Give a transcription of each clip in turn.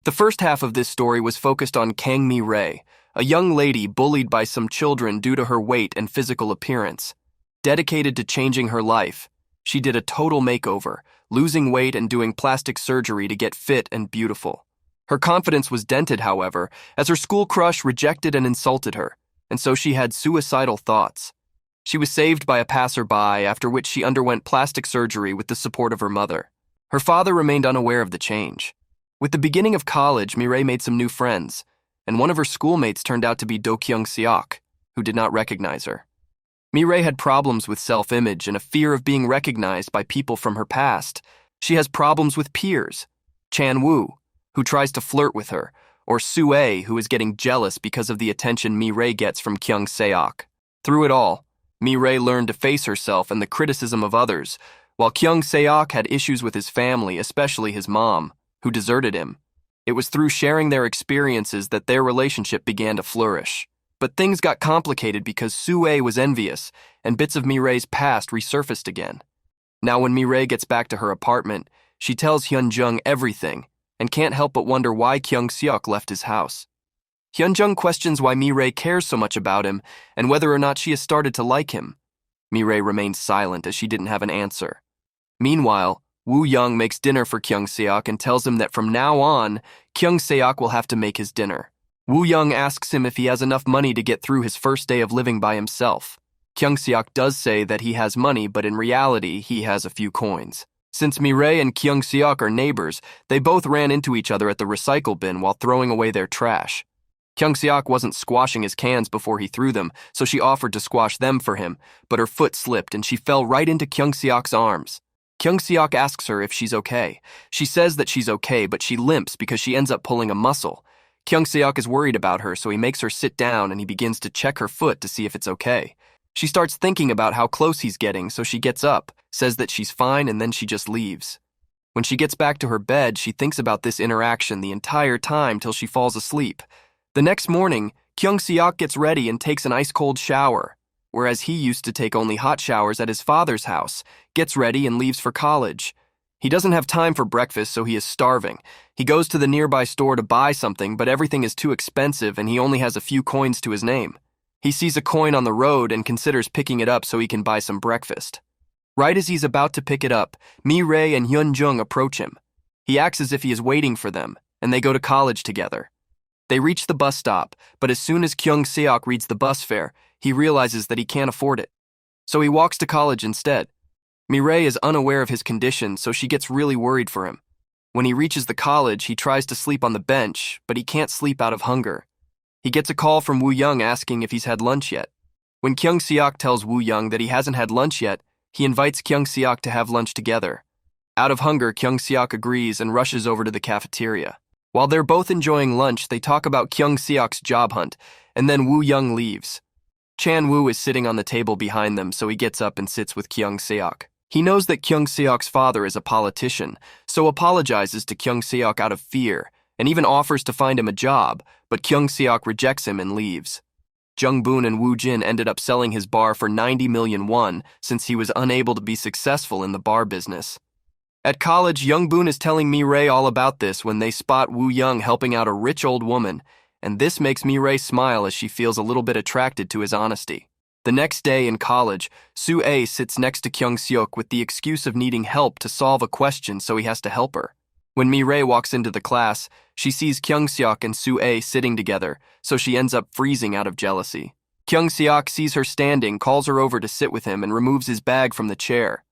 The first half of this story was focused on Kang Mi Rae, a young lady bullied by some children due to her weight and physical appearance. Dedicated to changing her life, she did a total makeover, losing weight and doing plastic surgery to get fit and beautiful. Her confidence was dented, however, as her school crush rejected and insulted her, and so she had suicidal thoughts. She was saved by a passerby, after which she underwent plastic surgery with the support of her mother. Her father remained unaware of the change. With the beginning of college, Mi Rae made some new friends, and one of her schoolmates turned out to be Do Kyung Suk, who did not recognize her. Mi Rae had problems with self-image and a fear of being recognized by people from her past. She has problems with peers. Chan Woo, who tries to flirt with her, or Sue, who is getting jealous because of the attention Mi Rae gets from Kyung Suk. Through it all, Mi Rae learned to face herself and the criticism of others, while Kyung Suk had issues with his family, especially his mom, who deserted him. It was through sharing their experiences that their relationship began to flourish. But things got complicated because Sue was envious, and bits of Mi Rae's past resurfaced again. Now when Mi Rae gets back to her apartment, she tells Hyunjung everything, and can't help but wonder why Kyung Suk left his house. Hyunjung questions why Mi Rae cares so much about him, and whether or not she has started to like him. Mi Rae remains silent as she didn't have an answer. Meanwhile, Woo Young makes dinner for Kyung Suk and tells him that from now on, Kyung Suk will have to make his dinner. Woo Young asks him if he has enough money to get through his first day of living by himself. Kyung Suk does say that he has money, but in reality, he has a few coins. Since Mi Rae and Kyung Suk are neighbors, they both ran into each other at the recycle bin while throwing away their trash. Kyung Suk wasn't squashing his cans before he threw them, so she offered to squash them for him, but her foot slipped and she fell right into Kyung Suk's arms. Kyung Suk asks her if she's okay. She says that she's okay, but she limps because she ends up pulling a muscle. Kyung Suk is worried about her, so he makes her sit down and he begins to check her foot to see if it's okay. She starts thinking about how close he's getting, so she gets up, says that she's fine, and then she just leaves. When she gets back to her bed, she thinks about this interaction the entire time till she falls asleep. The next morning, Kyung Suk gets ready and takes an ice-cold shower, whereas he used to take only hot showers at his father's house, gets ready and leaves for college. He doesn't have time for breakfast, so he is starving. He goes to the nearby store to buy something, but everything is too expensive and he only has a few coins to his name. He sees a coin on the road and considers picking it up so he can buy some breakfast. Right as he's about to pick it up, Mi Rae and Hyunjung approach him. He acts as if he is waiting for them, and they go to college together. They reach the bus stop, but as soon as Kyung Suk reads the bus fare, he realizes that he can't afford it. So he walks to college instead. Mi Rae is unaware of his condition, so she gets really worried for him. When he reaches the college, he tries to sleep on the bench, but he can't sleep out of hunger. He gets a call from Woo Young asking if he's had lunch yet. When Kyung Suk tells Woo Young that he hasn't had lunch yet, he invites Kyung Suk to have lunch together. Out of hunger, Kyung Suk agrees and rushes over to the cafeteria. While they're both enjoying lunch, they talk about Kyung Suk's job hunt, and then Woo Young leaves. Chan Woo is sitting on the table behind them, so he gets up and sits with Kyung Suk. He knows that Kyung Suk's father is a politician, so apologizes to Kyung Suk out of fear, and even offers to find him a job, but Kyung Suk rejects him and leaves. Jung Boon and Woo Jin ended up selling his bar for 90 million won since he was unable to be successful in the bar business. At college, Young Boon is telling Mi Rae all about this when they spot Woo Young helping out a rich old woman, and this makes Mi Rae smile as she feels a little bit attracted to his honesty. The next day in college, Sue sits next to Kyung Suk with the excuse of needing help to solve a question, so he has to help her. When Mi Rae walks into the class, she sees Kyung Suk and Sue sitting together, so she ends up freezing out of jealousy. Kyung Suk sees her standing, calls her over to sit with him, and removes his bag from the chair.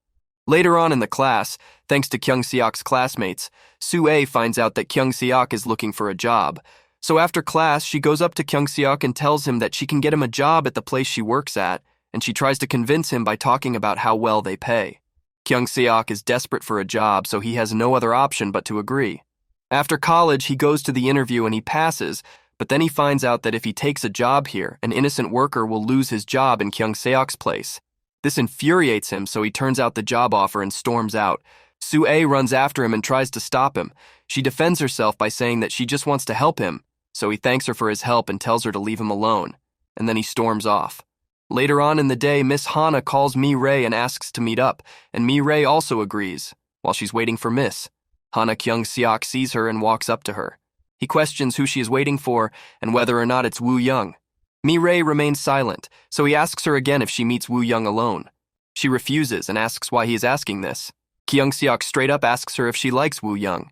Later on in the class, thanks to Kyung Suk's classmates, Sue finds out that Kyung Suk is looking for a job. So after class, she goes up to Kyung Suk and tells him that she can get him a job at the place she works at, and she tries to convince him by talking about how well they pay. Kyung Suk is desperate for a job, so he has no other option but to agree. After college, he goes to the interview and he passes, but then he finds out that if he takes a job here, an innocent worker will lose his job in Kyung Suk's place. This infuriates him, so he turns out the job offer and storms out. Sue runs after him and tries to stop him. She defends herself by saying that she just wants to help him, so he thanks her for his help and tells her to leave him alone, and then he storms off. Later on in the day, Miss Hana calls Mi Rae and asks to meet up, and Mi Rae also agrees. While she's waiting for Miss Hana, Kyung Suk sees her and walks up to her. He questions who she is waiting for and whether or not it's Woo Young. Mi Rae remains silent, so he asks her again if she meets Woo Young alone. She refuses and asks why he is asking this. Kyung Seok straight up asks her if she likes Woo Young.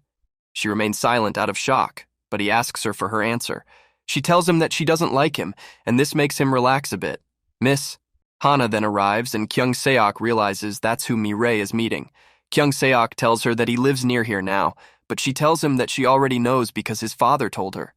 She remains silent out of shock, but he asks her for her answer. She tells him that she doesn't like him, and this makes him relax a bit. Miss Hana then arrives, and Kyung Seok realizes that's who Mi Rae is meeting. Kyung Seok tells her that he lives near here now, but she tells him that she already knows because his father told her.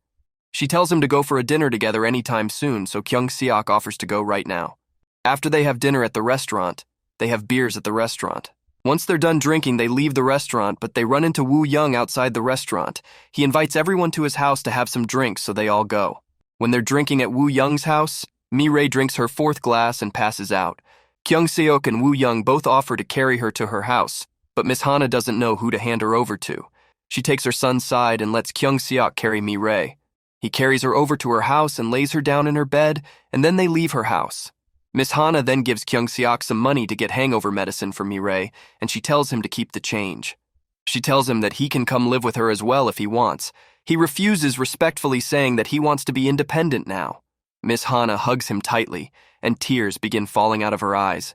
She tells him to go for a dinner together anytime soon, so Kyung Seok offers to go right now. After they have dinner at the restaurant, they have beers at the restaurant. Once they're done drinking, they leave the restaurant, but they run into Woo Young outside the restaurant. He invites everyone to his house to have some drinks, so they all go. When they're drinking at Woo Young's house, Mi Rae drinks her fourth glass and passes out. Kyung Seok and Woo Young both offer to carry her to her house, but Miss Hana doesn't know who to hand her over to. She takes her son's side and lets Kyung Seok carry Mi Rae. He carries her over to her house and lays her down in her bed, and then they leave her house. Miss Hana then gives Kyung Seok some money to get hangover medicine for Mi Rae, and she tells him to keep the change. She tells him that he can come live with her as well if he wants. He refuses, respectfully saying that he wants to be independent now. Miss Hana hugs him tightly, and tears begin falling out of her eyes.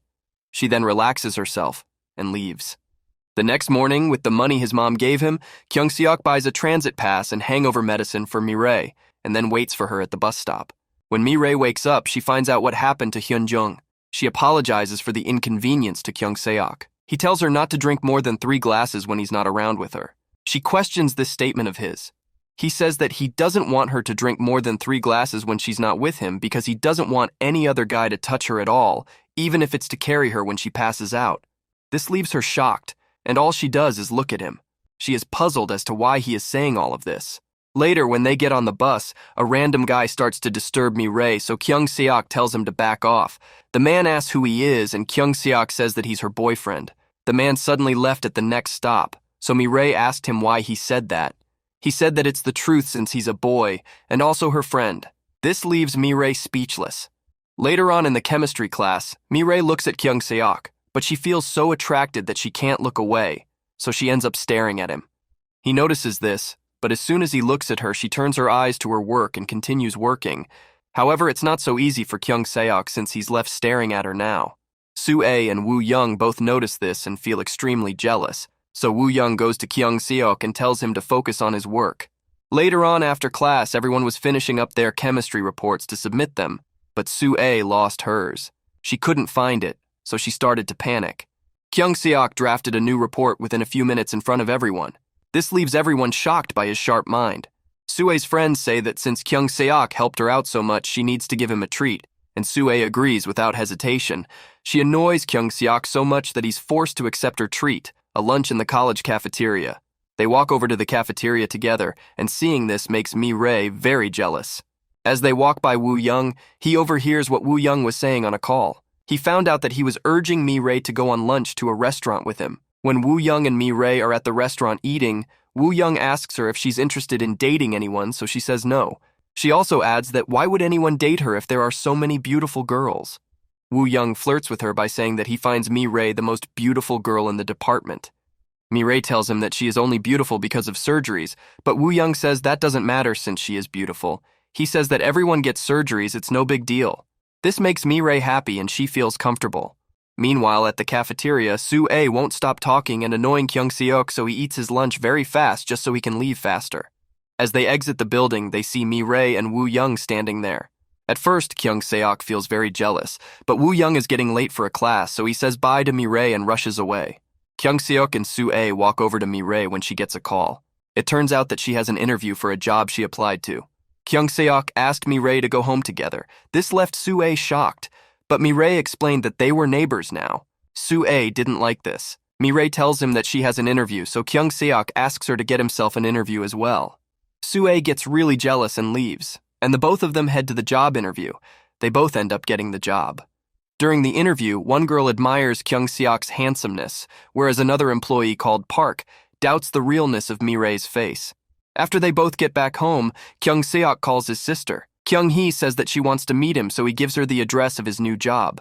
She then relaxes herself and leaves. The next morning, with the money his mom gave him, Kyung Seok buys a transit pass and hangover medicine for Mi Rae, and then waits for her at the bus stop. When Mi Rae wakes up, she finds out what happened to Hyun Jung. She apologizes for the inconvenience to Kyung Seok. He tells her not to drink more than 3 glasses when he's not around with her. She questions this statement of his. He says that he doesn't want her to drink more than 3 glasses when she's not with him because he doesn't want any other guy to touch her at all, even if it's to carry her when she passes out. This leaves her shocked, and all she does is look at him. She is puzzled as to why he is saying all of this. Later, when they get on the bus, a random guy starts to disturb Mi Rae, so Kyung Seok tells him to back off. The man asks who he is, and Kyung Seok says that he's her boyfriend. The man suddenly left at the next stop, so Mi Rae asked him why he said that. He said that it's the truth since he's a boy, and also her friend. This leaves Mi Rae speechless. Later on in the chemistry class, Mi Rae looks at Kyung Seok, but she feels so attracted that she can't look away, so she ends up staring at him. He notices this, but as soon as he looks at her, she turns her eyes to her work and continues working. However, it's not so easy for Kyung Seok since he's left staring at her now. Soo-ae and Woo Young both notice this and feel extremely jealous, so Woo Young goes to Kyung Seok and tells him to focus on his work. Later on after class, everyone was finishing up their chemistry reports to submit them, but Soo-ae lost hers. She couldn't find it, so she started to panic. Kyung Seok drafted a new report within a few minutes in front of everyone. This leaves everyone shocked by his sharp mind. Soo-ae's friends say that since Kyung Seok helped her out so much, she needs to give him a treat, and Soo-ae agrees without hesitation. She annoys Kyung Seok so much that he's forced to accept her treat, a lunch in the college cafeteria. They walk over to the cafeteria together, and seeing this makes Mi Rae very jealous. As they walk by Woo Young, he overhears what Woo Young was saying on a call. He found out that he was urging Mi Rae to go on lunch to a restaurant with him. When Woo Young and Mi Rae are at the restaurant eating, Woo Young asks her if she's interested in dating anyone, so she says no. She also adds that why would anyone date her if there are so many beautiful girls? Woo Young flirts with her by saying that he finds Mi Rae the most beautiful girl in the department. Mi Rae tells him that she is only beautiful because of surgeries, but Woo Young says that doesn't matter since she is beautiful. He says that everyone gets surgeries, it's no big deal. This makes Mi Rae happy and she feels comfortable. Meanwhile, at the cafeteria, Soo-ae won't stop talking and annoying Kyung Seok, so he eats his lunch very fast just so he can leave faster. As they exit the building, they see Mi Rae and Woo Young standing there. At first, Kyung Seok feels very jealous, but Woo Young is getting late for a class, so he says bye to Mi Rae and rushes away. Kyung Seok and Soo-ae walk over to Mi Rae when she gets a call. It turns out that she has an interview for a job she applied to. Kyung Seok asked Mi Rae to go home together. This left Soo-ae shocked, but Mi Rae explained that they were neighbors now. Soo-ae didn't like this. Mi Rae tells him that she has an interview, so Kyung Seok asks her to get himself an interview as well. Soo-ae gets really jealous and leaves, and the both of them head to the job interview. They both end up getting the job. During the interview, one girl admires Kyung Seok's handsomeness, whereas another employee called Park doubts the realness of Mi Rae's face. After they both get back home, Kyung Seok calls his sister. Kyung Hee says that she wants to meet him, so he gives her the address of his new job.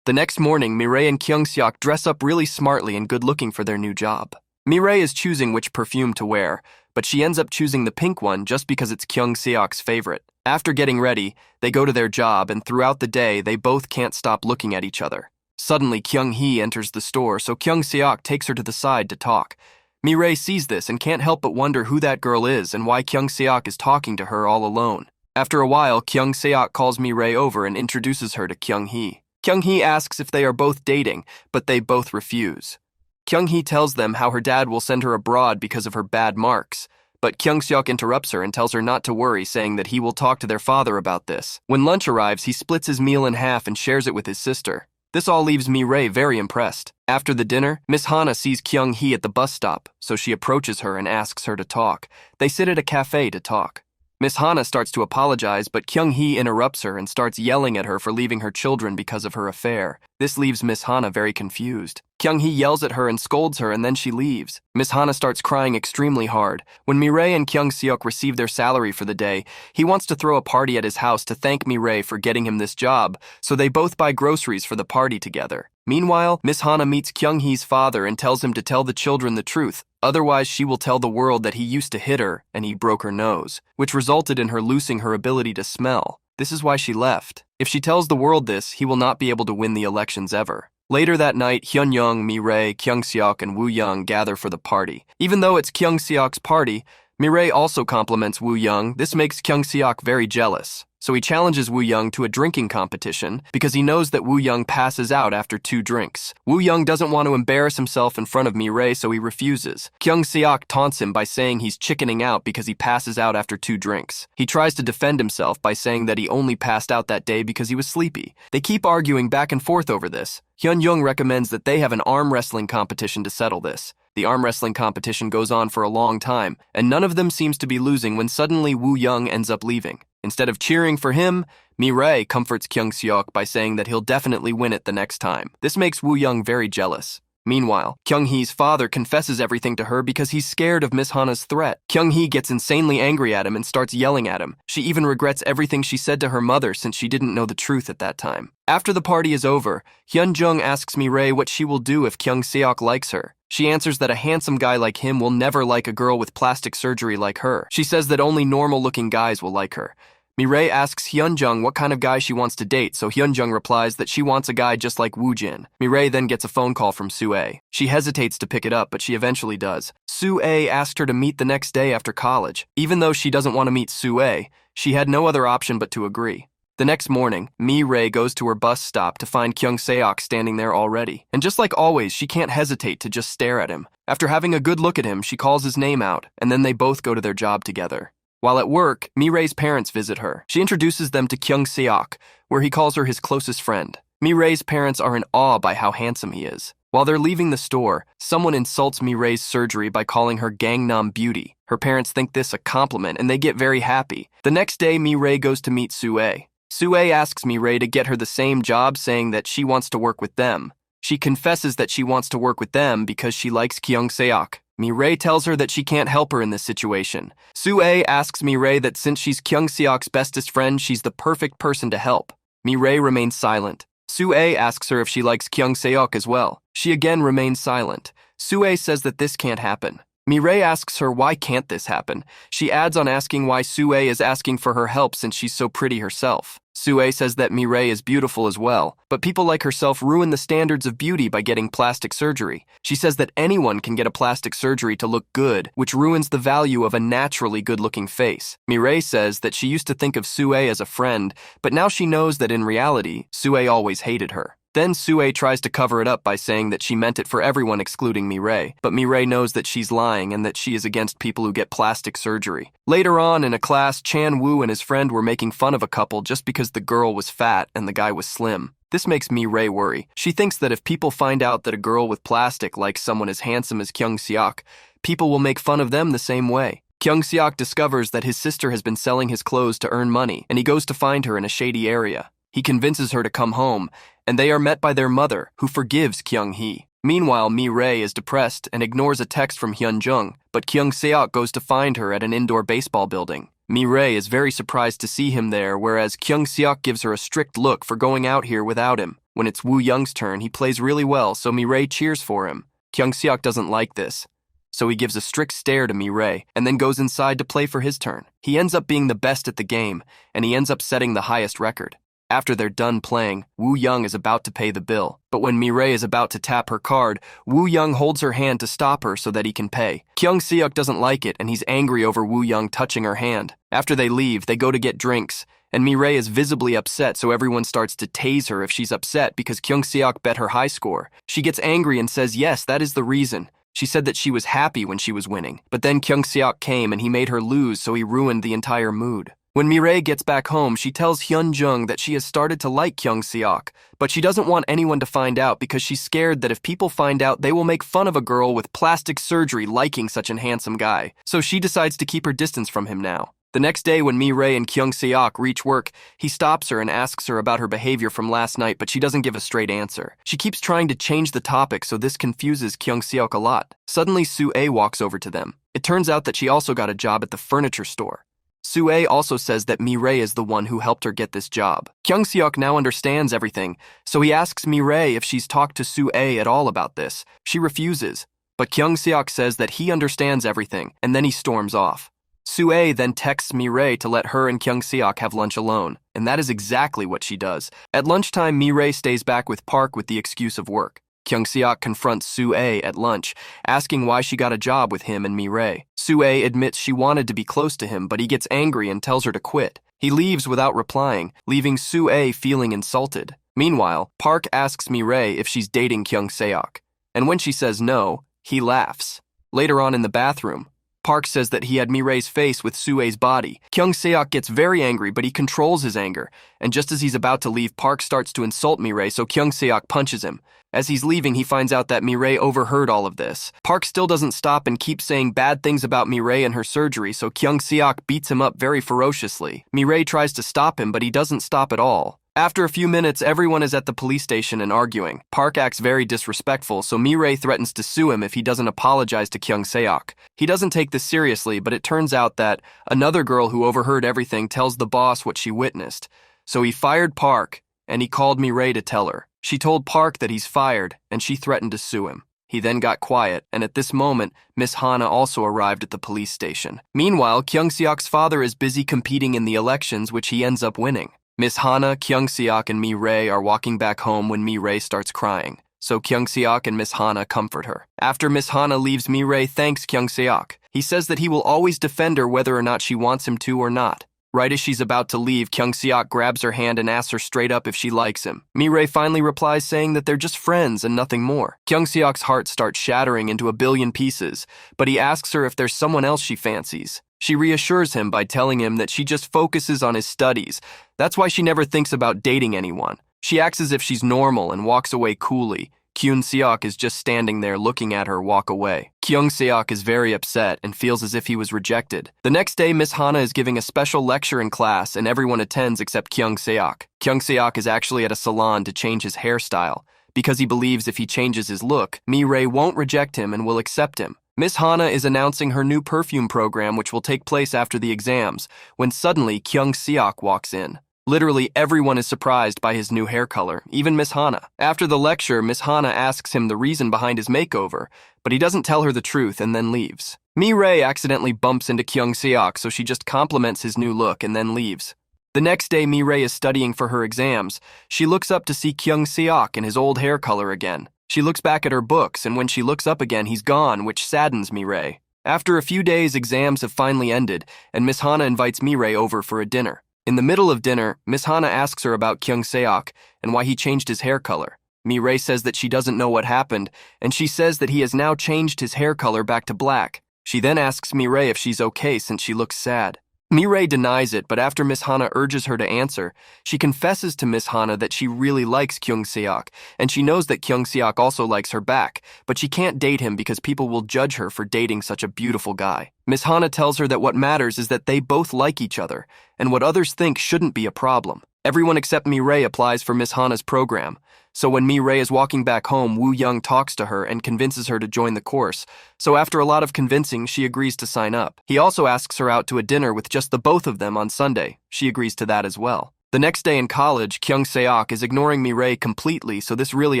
The next morning, Mi Rae and Kyung Seok dress up really smartly and good-looking for their new job. Mi Rae is choosing which perfume to wear, but she ends up choosing the pink one just because it's Kyung Seok's favorite. After getting ready, they go to their job, and throughout the day, they both can't stop looking at each other. Suddenly, Kyung Hee enters the store, so Kyung Seok takes her to the side to talk. Mi Rae sees this and can't help but wonder who that girl is and why Kyung Seok is talking to her all alone. After a while, Kyung Seok calls Mi Rae over and introduces her to Kyung Hee. Kyung Hee asks if they are both dating, but they both refuse. Kyung Hee tells them how her dad will send her abroad because of her bad marks, but Kyung Seok interrupts her and tells her not to worry, saying that he will talk to their father about this. When lunch arrives, he splits his meal in half and shares it with his sister. This all leaves Mi Rae very impressed. After the dinner, Miss Hana sees Kyung Hee at the bus stop, so she approaches her and asks her to talk. They sit at a cafe to talk. Miss Hana starts to apologize, but Kyung Hee interrupts her and starts yelling at her for leaving her children because of her affair. This leaves Miss Hana very confused. Kyung Hee yells at her and scolds her, and then she leaves. Miss Hana starts crying extremely hard. When Mi Rae and Kyung Seok receive their salary for the day, he wants to throw a party at his house to thank Mi Rae for getting him this job, so they both buy groceries for the party together. Meanwhile, Miss Hana meets Kyung Hee's father and tells him to tell the children the truth. Otherwise, she will tell the world that he used to hit her and he broke her nose, which resulted in her losing her ability to smell. This is why she left. If she tells the world this, he will not be able to win the elections ever. Later that night, Hyun Young, Mi Rae, Kyung Seok, and Woo Young gather for the party. Even though it's Kyung Seok's party, Mi Rae also compliments Woo Young. This makes Kyung Seok very jealous. So he challenges Woo Young to a drinking competition because he knows that Woo Young passes out after 2 drinks. Woo Young doesn't want to embarrass himself in front of Mi Rae, so he refuses. Kyung Seok taunts him by saying he's chickening out because he passes out after 2 drinks. He tries to defend himself by saying that he only passed out that day because he was sleepy. They keep arguing back and forth over this. Hyun Young recommends that they have an arm wrestling competition to settle this. The arm wrestling competition goes on for a long time, and none of them seems to be losing when suddenly Woo Young ends up leaving. Instead of cheering for him, Mi Rae comforts Kyung Seok by saying that he'll definitely win it the next time. This makes Woo Young very jealous. Meanwhile, Kyung Hee's father confesses everything to her because he's scared of Miss Hana's threat. Kyung Hee gets insanely angry at him and starts yelling at him. She even regrets everything she said to her mother since she didn't know the truth at that time. After the party is over, Hyun Jung asks Mi Rae what she will do if Kyung Seok likes her. She answers that a handsome guy like him will never like a girl with plastic surgery like her. She says that only normal-looking guys will like her. Mi Rae asks Hyunjung what kind of guy she wants to date, so Hyunjung replies that she wants a guy just like Woojin. Mi Rae then gets a phone call from Sue. She hesitates to pick it up, but she eventually does. Sue asked her to meet the next day after college. Even though she doesn't want to meet Sue, she had no other option but to agree. The next morning, Mi Rae goes to her bus stop to find Kyung Seok standing there already. And just like always, she can't hesitate to just stare at him. After having a good look at him, she calls his name out, and then they both go to their job together. While at work, Mi Rae's parents visit her. She introduces them to Kyung Seok, where he calls her his closest friend. Mi Rae's parents are in awe by how handsome he is. While they're leaving the store, someone insults Mi Rae's surgery by calling her Gangnam Beauty. Her parents think this a compliment, and they get very happy. The next day, Mi Rae goes to meet Sue. Sue asks Mi Rae to get her the same job, saying that she wants to work with them. She confesses that she wants to work with them because she likes Kyung Seok. Mi Rae tells her that she can't help her in this situation. Sue asks Mi Rae that since she's Kyung Seok's bestest friend, she's the perfect person to help. Mi Rae remains silent. Sue asks her if she likes Kyung Seok as well. She again remains silent. Sue says that this can't happen. Mi Rae asks her why can't this happen. She adds on asking why Sue is asking for her help since she's so pretty herself. Sue says that Mi Rae is beautiful as well, but people like herself ruin the standards of beauty by getting plastic surgery. She says that anyone can get a plastic surgery to look good, which ruins the value of a naturally good-looking face. Mi Rae says that she used to think of Sue as a friend, but now she knows that in reality, Sue always hated her. Then Sue tries to cover it up by saying that she meant it for everyone excluding Mi Rae, but Mi Rae knows that she's lying and that she is against people who get plastic surgery. Later on in a class, Chan Woo and his friend were making fun of a couple just because the girl was fat and the guy was slim. This makes Mi Rae worry. She thinks that if people find out that a girl with plastic likes someone as handsome as Kyung Seok, people will make fun of them the same way. Kyung Seok discovers that his sister has been selling his clothes to earn money, and he goes to find her in a shady area. He convinces her to come home, and they are met by their mother, who forgives Kyung Hee. Meanwhile, Mi Rae is depressed and ignores a text from Hyun Jung, but Kyung Seok goes to find her at an indoor baseball building. Mi Rae is very surprised to see him there, whereas Kyung Seok gives her a strict look for going out here without him. When it's Woo Young's turn, he plays really well, so Mi Rae cheers for him. Kyung Seok doesn't like this. so he gives a strict stare to Mi Rae and then goes inside to play for his turn. He ends up being the best at the game, and he ends up setting the highest record. After they're done playing, Woo Young is about to pay the bill. But when Mi Rae is about to tap her card, Woo Young holds her hand to stop her so that he can pay. Kyung Seok doesn't like it, and he's angry over Woo Young touching her hand. After they leave, they go to get drinks, and Mi Rae is visibly upset, so everyone starts to tase her if she's upset because Kyung Seok bet her high score. She gets angry and says yes, that is the reason. She said that she was happy when she was winning. But then Kyung Seok came and he made her lose, so he ruined the entire mood. When Mi Rae gets back home, she tells Hyun Jung that she has started to like Kyung Seok, but she doesn't want anyone to find out because she's scared that if people find out, they will make fun of a girl with plastic surgery liking such an handsome guy. So she decides to keep her distance from him now. The next day when Mi Rae and Kyung Seok reach work, he stops her and asks her about her behavior from last night, but she doesn't give a straight answer. She keeps trying to change the topic, so this confuses Kyung Seok a lot. Suddenly, Soo-ae walks over to them. It turns out that she also got a job at the furniture store. Soo-ae also says that Mi Rae is the one who helped her get this job. Kyung Seok now understands everything, so he asks Mi Rae if she's talked to Soo-ae at all about this. She refuses, but Kyung Seok says that he understands everything, and then he storms off. Soo-ae then texts Mi Rae to let her and Kyung Seok have lunch alone, and that is exactly what she does. At lunchtime, Mi Rae stays back with Park with the excuse of work. Kyung Seok confronts Soo-ae at lunch, asking why she got a job with him and Mi Rae. Soo-ae admits she wanted to be close to him, but he gets angry and tells her to quit. He leaves without replying, leaving Soo-ae feeling insulted. Meanwhile, Park asks Mi Rae if she's dating Kyung Seok, and when she says no, he laughs. Later on in the bathroom, Park says that he had Mi Rae's face with Soo-ae's body. Kyung Seok gets very angry, but he controls his anger, and just as he's about to leave, Park starts to insult Mi Rae, so Kyung Seok punches him. As he's leaving, he finds out that Mi Rae overheard all of this. Park still doesn't stop and keeps saying bad things about Mi Rae and her surgery, so Kyung Seok beats him up very ferociously. Mi Rae tries to stop him, but he doesn't stop at all. After a few minutes, everyone is at the police station and arguing. Park acts very disrespectful, so Mi Rae threatens to sue him if he doesn't apologize to Kyung Seok. He doesn't take this seriously, but it turns out that another girl who overheard everything tells the boss what she witnessed. So he fired Park, and he called Mi Rae to tell her. She told Park that he's fired, and she threatened to sue him. He then got quiet, and at this moment, Miss Hana also arrived at the police station. Meanwhile, Kyung Seok's father is busy competing in the elections, which he ends up winning. Miss Hana, Kyung Seok, and Mi Rae are walking back home when Mi Rae starts crying, so Kyung Seok and Miss Hana comfort her. After Miss Hana leaves, Mi Rae thanks Kyung Seok. He says that he will always defend her whether or not she wants him to or not. Right as she's about to leave, Kyung Seok grabs her hand and asks her straight up if she likes him. Mi Rae finally replies saying that they're just friends and nothing more. Kyung Seok's heart starts shattering into a billion pieces, but he asks her if there's someone else she fancies. She reassures him by telling him that she just focuses on his studies. That's why she never thinks about dating anyone. She acts as if she's normal and walks away coolly. Kyung Seok is just standing there looking at her walk away. Kyung Seok is very upset and feels as if he was rejected. The next day, Miss Hana is giving a special lecture in class and everyone attends except Kyung Seok. Kyung Seok is actually at a salon to change his hairstyle because he believes if he changes his look, Mi Rae won't reject him and will accept him. Miss Hana is announcing her new perfume program which will take place after the exams when suddenly Kyung Seok walks in. Literally everyone is surprised by his new hair color, even Miss Hana. After the lecture, Miss Hana asks him the reason behind his makeover, but he doesn't tell her the truth and then leaves. Mi Rae accidentally bumps into Kyung Seok, so she just compliments his new look and then leaves. The next day, Mi Rae is studying for her exams. She looks up to see Kyung Seok in his old hair color again. She looks back at her books, and when she looks up again, he's gone, which saddens Mi Rae. After a few days, exams have finally ended, and Miss Hana invites Mi Rae over for a dinner. In the middle of dinner, Miss Hana asks her about Kyung Seok and why he changed his hair color. Mi Rae says that she doesn't know what happened, and she says that he has now changed his hair color back to black. She then asks Mi Rae if she's okay since she looks sad. Mi Rae denies it, but after Miss Hana urges her to answer, she confesses to Miss Hana that she really likes Kyung Seok, and she knows that Kyung Seok also likes her back, but she can't date him because people will judge her for dating such a beautiful guy. Miss Hana tells her that what matters is that they both like each other, and what others think shouldn't be a problem. Everyone except Mi Rae applies for Miss Hana's program. So when Mi Rae is walking back home, Woo Young talks to her and convinces her to join the course. So after a lot of convincing, she agrees to sign up. He also asks her out to a dinner with just the both of them on Sunday. She agrees to that as well. The next day in college, Kyung Seok is ignoring Mi Rae completely, so this really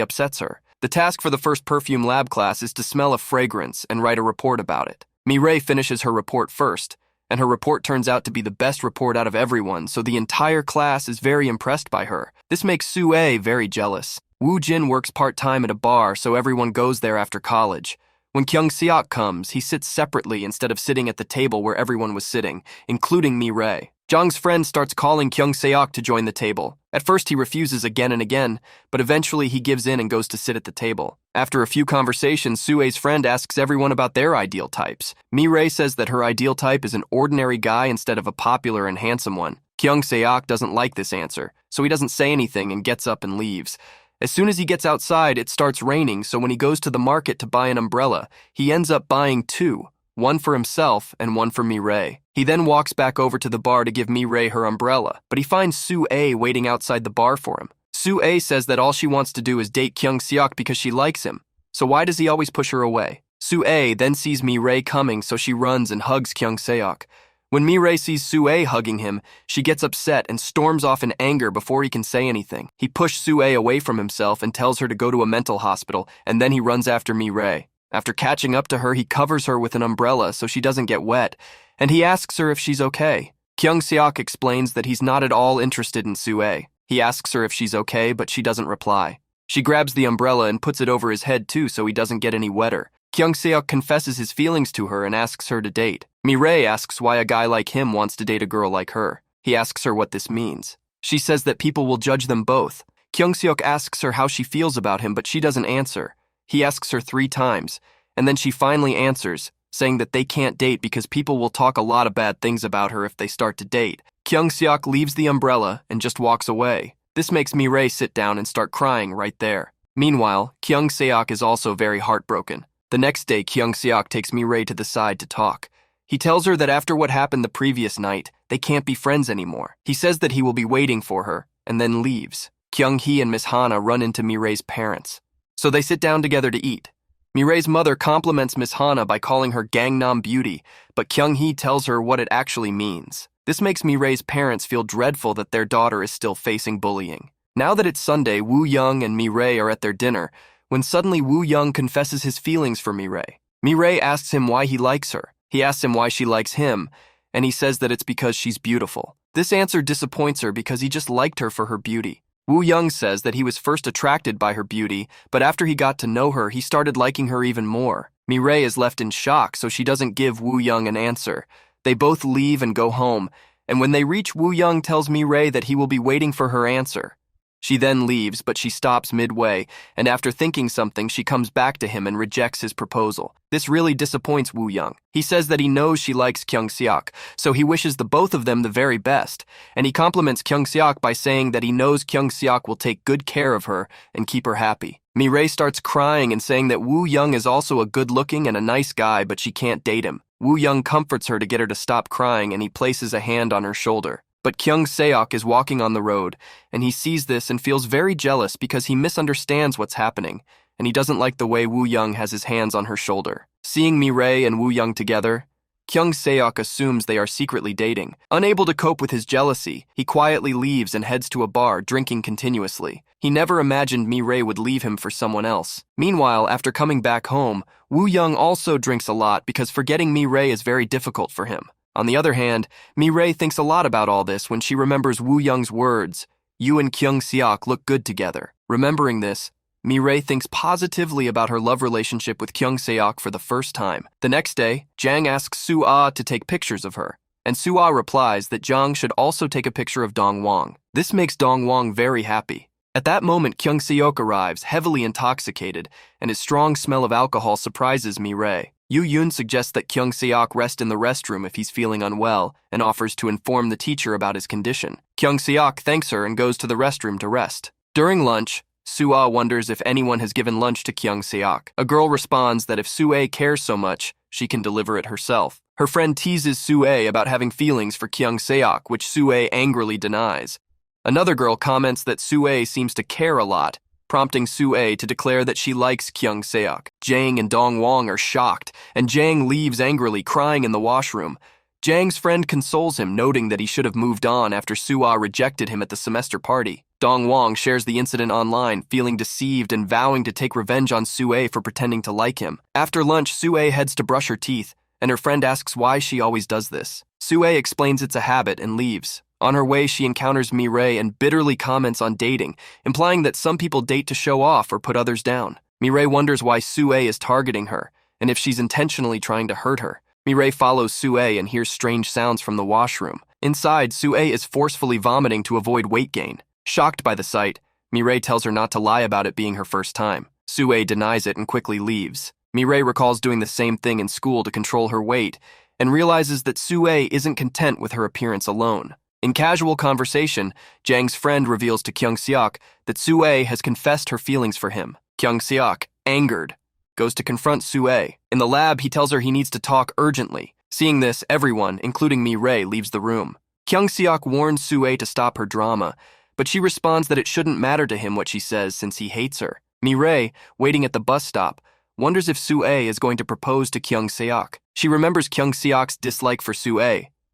upsets her. The task for the first perfume lab class is to smell a fragrance and write a report about it. Mi Rae finishes her report first, and her report turns out to be the best report out of everyone, so the entire class is very impressed by her. This makes Sue very jealous. Woo Jin works part-time at a bar, so everyone goes there after college. When Kyung Seok comes, he sits separately instead of sitting at the table where everyone was sitting, including Mi Rae. Jong's friend starts calling Kyung Seok to join the table. At first he refuses again and again, but eventually he gives in and goes to sit at the table. After a few conversations, Sue's friend asks everyone about their ideal types. Mi Rae says that her ideal type is an ordinary guy instead of a popular and handsome one. Kyung Seok doesn't like this answer, so he doesn't say anything and gets up and leaves. As soon as he gets outside, it starts raining, so when he goes to the market to buy an umbrella, he ends up buying two, one for himself and one for Mi Rae. He then walks back over to the bar to give Mi Rae her umbrella, but he finds Sue waiting outside the bar for him. Sue says that all she wants to do is date Kyung Seok because she likes him, so why does he always push her away? Sue then sees Mi Rae coming, so she runs and hugs Kyung Seok. When Mi Rae sees Sue hugging him, she gets upset and storms off in anger before he can say anything. He pushes Sue away from himself and tells her to go to a mental hospital, and then he runs after Mi Rae. After catching up to her, he covers her with an umbrella so she doesn't get wet, and he asks her if she's okay. Kyung Seok explains that he's not at all interested in Sue. He asks her if she's okay, but she doesn't reply. She grabs the umbrella and puts it over his head too so he doesn't get any wetter. Kyung Seok confesses his feelings to her and asks her to date. Mi Rae asks why a guy like him wants to date a girl like her. He asks her what this means. She says that people will judge them both. Kyung Seok asks her how she feels about him, but she doesn't answer. He asks her 3 times, and then she finally answers, saying that they can't date because people will talk a lot of bad things about her if they start to date. Kyung Seok leaves the umbrella and just walks away. This makes Mi Rae sit down and start crying right there. Meanwhile, Kyung Seok is also very heartbroken. The next day, Kyung Seok takes Mi Rae to the side to talk. He tells her that after what happened the previous night, they can't be friends anymore. He says that he will be waiting for her, and then leaves. Kyung Hee and Miss Hana run into Mi Rae's parents, so they sit down together to eat. Mi Rae's mother compliments Miss Hana by calling her Gangnam Beauty, but Kyung Hee tells her what it actually means. This makes Mi Rae's parents feel dreadful that their daughter is still facing bullying. Now that it's Sunday, Woo Young and Mi Rae are at their dinner, when suddenly Woo Young confesses his feelings for Mi Rae. Mi Rae asks him why he likes her. He asks him why she likes him, and he says that it's because she's beautiful. This answer disappoints her because he just liked her for her beauty. Woo Young says that he was first attracted by her beauty, but after he got to know her, he started liking her even more. Mi Rae is left in shock, so she doesn't give Woo Young an answer. They both leave and go home, and when they reach, Woo Young tells Mi Rae that he will be waiting for her answer. She then leaves, but she stops midway, and after thinking something, she comes back to him and rejects his proposal. This really disappoints Woo Young. He says that he knows she likes Kyung Seok, so he wishes the both of them the very best, and he compliments Kyung Seok by saying that he knows Kyung Seok will take good care of her and keep her happy. Mi Rae starts crying and saying that Woo Young is also a good-looking and a nice guy, but she can't date him. Woo Young comforts her to get her to stop crying, and he places a hand on her shoulder. But Kyung Seok is walking on the road, and he sees this and feels very jealous because he misunderstands what's happening, and he doesn't like the way Woo Young has his hands on her shoulder. Seeing Mi Rae and Woo Young together, Kyung Seok assumes they are secretly dating. Unable to cope with his jealousy, he quietly leaves and heads to a bar, drinking continuously. He never imagined Mi Rae would leave him for someone else. Meanwhile, after coming back home, Woo Young also drinks a lot because forgetting Mi Rae is very difficult for him. On the other hand, Mi Rae thinks a lot about all this when she remembers Woo Young's words, "You and Kyung Seok look good together." Remembering this, Mi Rae thinks positively about her love relationship with Kyung Seok for the first time. The next day, Jang asks Soo-ah to take pictures of her, and Soo-ah replies that Jang should also take a picture of Dong Wong. This makes Dong Wong very happy. At that moment, Kyung Seok arrives, heavily intoxicated, and his strong smell of alcohol surprises Mi Rae. Yoo Yoon suggests that Kyung Seok rest in the restroom if he's feeling unwell and offers to inform the teacher about his condition. Kyung Seok thanks her and goes to the restroom to rest. During lunch, Soo-ah wonders if anyone has given lunch to Kyung Seok. A girl responds that if Soo-ae cares so much, she can deliver it herself. Her friend teases Soo-ae about having feelings for Kyung Seok, which Soo-ae angrily denies. Another girl comments that Soo-ae seems to care a lot, prompting Soo-ae to declare that she likes Kyung Seok. Jang and Dong Wong are shocked, and Jang leaves angrily, crying in the washroom. Jang's friend consoles him, noting that he should have moved on after Soo-ah rejected him at the semester party. Dong Wong shares the incident online, feeling deceived and vowing to take revenge on Sue for pretending to like him. After lunch, Sue heads to brush her teeth, and her friend asks why she always does this. Sue explains it's a habit and leaves. On her way, she encounters Mi Rae and bitterly comments on dating, implying that some people date to show off or put others down. Mi Rae wonders why Sue is targeting her, and if she's intentionally trying to hurt her. Mi Rae follows Sue and hears strange sounds from the washroom. Inside, Sue is forcefully vomiting to avoid weight gain. Shocked by the sight, Mi Rae tells her not to lie about it being her first time. Sue denies it and quickly leaves. Mi Rae recalls doing the same thing in school to control her weight, and realizes that Sue isn't content with her appearance alone. In casual conversation, Jang's friend reveals to Kyung Suk that Sue has confessed her feelings for him. Kyung Suk, angered, goes to confront Sue. In the lab, he tells her he needs to talk urgently. Seeing this, everyone, including Mi Rae, leaves the room. Kyung Suk warns Sue to stop her drama, but she responds that it shouldn't matter to him what she says since he hates her. Mi Rae, waiting at the bus stop, wonders if Sue is going to propose to Kyung Suk. She remembers Kyung Suk's dislike for Sue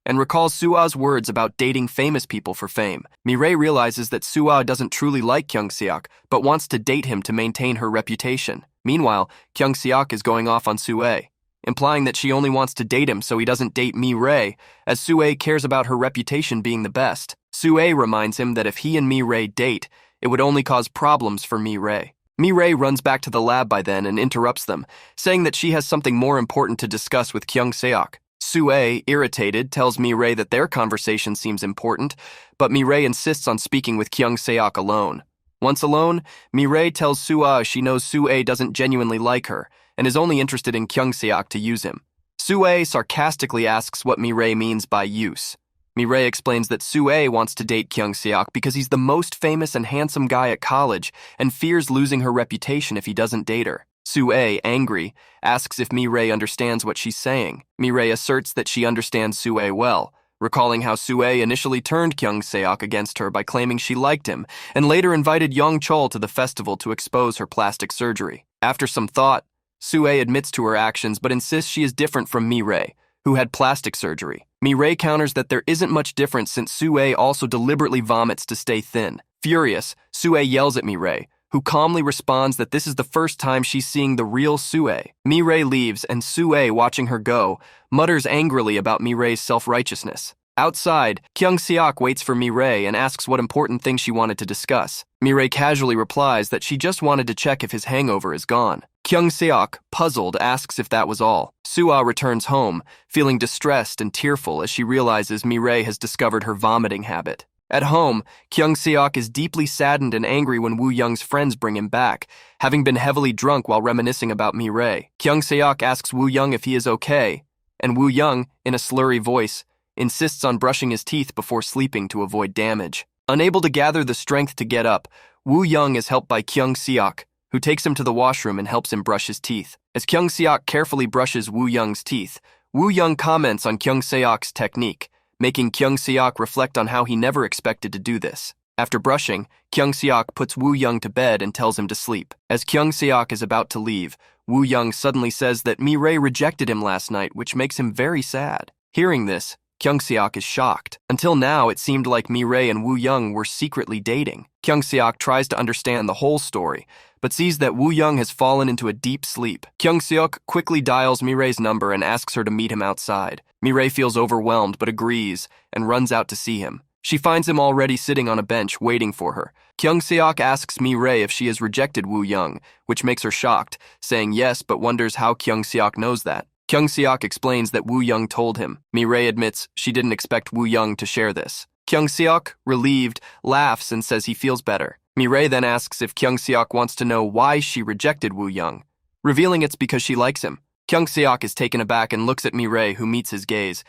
and recalls Sua's words about dating famous people for fame. Mi Rae realizes that Sue doesn't truly like Kyung Suk, but wants to date him to maintain her reputation. Meanwhile, Kyung Suk is going off on Sue, implying that she only wants to date him so he doesn't date Mi Rae, as Sue cares about her reputation being the best. Sue reminds him that if he and Mi Rae date, it would only cause problems for Mi Rae. Mi Rae runs back to the lab by then and interrupts them, saying that she has something more important to discuss with Kyung Suk. Sue, irritated, tells Mi Rae that their conversation seems important, but Mi Rae insists on speaking with Kyung Suk alone. Once alone, Mi Rae tells Sue she knows Sue doesn't genuinely like her and is only interested in Kyung Suk to use him. Sue sarcastically asks what Mi Rae means by use. Mi Rae explains that Sue wants to date Kyung Suk because he's the most famous and handsome guy at college and fears losing her reputation if he doesn't date her. Sue, angry, asks if Mi Rae understands what she's saying. Mi Rae asserts that she understands Sue well, recalling how Sue initially turned Kyung Suk against her by claiming she liked him, and later invited Young Chol to the festival to expose her plastic surgery. After some thought, Sue admits to her actions but insists she is different from Mi Rae, who had plastic surgery. Mi Rae counters that there isn't much difference since Sue also deliberately vomits to stay thin. Furious, Sue yells at Mi Rae, who calmly responds that this is the first time she's seeing the real Sue. Mi Rae leaves, and Sue, watching her go, mutters angrily about Mi Rae's self-righteousness. Outside, Kyung Suk waits for Mi Rae and asks what important thing she wanted to discuss. Mi Rae casually replies that she just wanted to check if his hangover is gone. Kyung Suk, puzzled, asks if that was all. Sue returns home, feeling distressed and tearful as she realizes Mi Rae has discovered her vomiting habit. At home, Kyung Suk is deeply saddened and angry when Woo Young's friends bring him back, having been heavily drunk while reminiscing about Mi Rae. Kyung Suk asks Woo Young if he is okay, and Woo Young, in a slurry voice, insists on brushing his teeth before sleeping to avoid damage. Unable to gather the strength to get up, Woo Young is helped by Kyung Suk, who takes him to the washroom and helps him brush his teeth. As Kyung Suk carefully brushes Woo Young's teeth, Woo Young comments on Kyung Suk's technique, making Kyung Suk reflect on how he never expected to do this. After brushing, Kyung Suk puts Woo Young to bed and tells him to sleep. As Kyung Suk is about to leave, Woo Young suddenly says that Mi Rae rejected him last night, which makes him very sad. Hearing this, Kyung Suk is shocked. Until now, it seemed like Mi Rae and Woo Young were secretly dating. Kyung Suk tries to understand the whole story, but sees that Woo Young has fallen into a deep sleep. Kyung Suk quickly dials Mi Rae's number and asks her to meet him outside. Mi Rae feels overwhelmed but agrees and runs out to see him. She finds him already sitting on a bench waiting for her. Kyung Suk asks Mi Rae if she has rejected Woo Young, which makes her shocked, saying yes but wonders how Kyung Suk knows that. Kyung Suk explains that Woo Young told him. Mi Rae admits she didn't expect Woo Young to share this. Kyung Suk, relieved, laughs and says he feels better. Mi Rae then asks if Kyung Suk wants to know why she rejected Woo Young, revealing it's because she likes him. Kyung Suk is taken aback and looks at Mi Rae, who meets his gaze.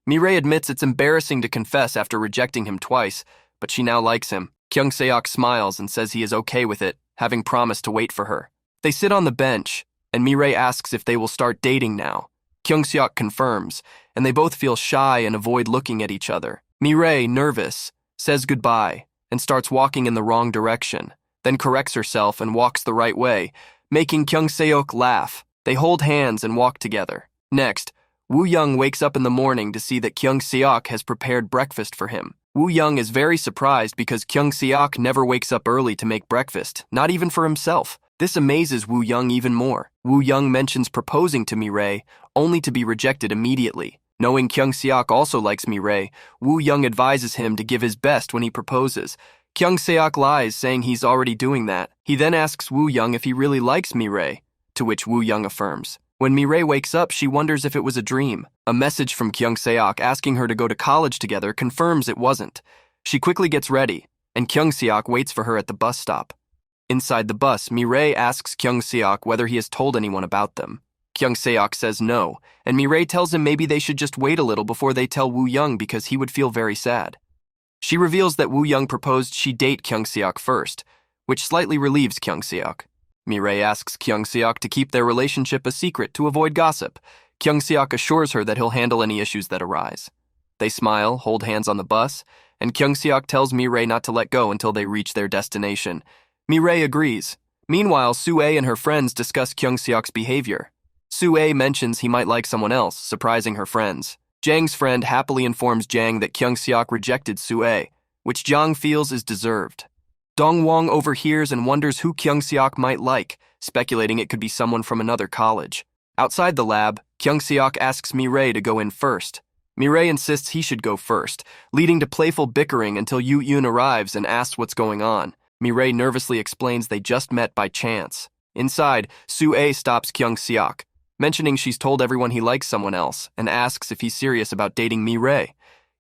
Mi Rae admits it's embarrassing to confess after rejecting him twice, but she now likes him. Kyung Suk smiles and says he is okay with it, having promised to wait for her. They sit on the bench, and Mi Rae asks if they will start dating now. Kyung Suk confirms, and they both feel shy and avoid looking at each other. Mi Rae, nervous, says goodbye and starts walking in the wrong direction, then corrects herself and walks the right way, making Kyung Suk laugh. They hold hands and walk together. Next, Woo Young wakes up in the morning to see that Kyung Seok has prepared breakfast for him. Woo Young is very surprised because Kyung Seok never wakes up early to make breakfast, not even for himself. This amazes Woo Young even more. Woo Young mentions proposing to Mi Rae, only to be rejected immediately. Knowing Kyung Seok also likes Mi Rae, Woo Young advises him to give his best when he proposes. Kyung Seok lies, saying he's already doing that. He then asks Woo Young if he really likes Mi Rae, to which Woo Young affirms. When Mi Rae wakes up, she wonders if it was a dream. A message from Kyung Seok asking her to go to college together confirms it wasn't. She quickly gets ready, and Kyung Seok waits for her at the bus stop. Inside the bus, Mi Rae asks Kyung Seok whether he has told anyone about them. Kyung Seok says no, and Mi Rae tells him maybe they should just wait a little before they tell Woo Young because he would feel very sad. She reveals that Woo Young proposed she date Kyung Seok first, which slightly relieves Kyung Seok. Mi Rae asks Kyung Seok to keep their relationship a secret to avoid gossip. Kyung Seok assures her that he'll handle any issues that arise. They smile, hold hands on the bus, and Kyung Seok tells Mi Rae not to let go until they reach their destination. Mi Rae agrees. Meanwhile, Soo-ae and her friends discuss Kyung Seok's behavior. Soo-ae mentions he might like someone else, surprising her friends. Jang's friend happily informs Jang that Kyung Seok rejected Soo-ae, which Jang feels is deserved. Dong-won overhears and wonders who Kyung Seok might like, speculating it could be someone from another college. Outside the lab, Kyung Seok asks Mi Rae to go in first. Mi Rae insists he should go first, leading to playful bickering until Yoo Yoon arrives and asks what's going on. Mi Rae nervously explains they just met by chance. Inside, Soo-ae stops Kyung Seok, mentioning she's told everyone he likes someone else, and asks if he's serious about dating Mi Rae.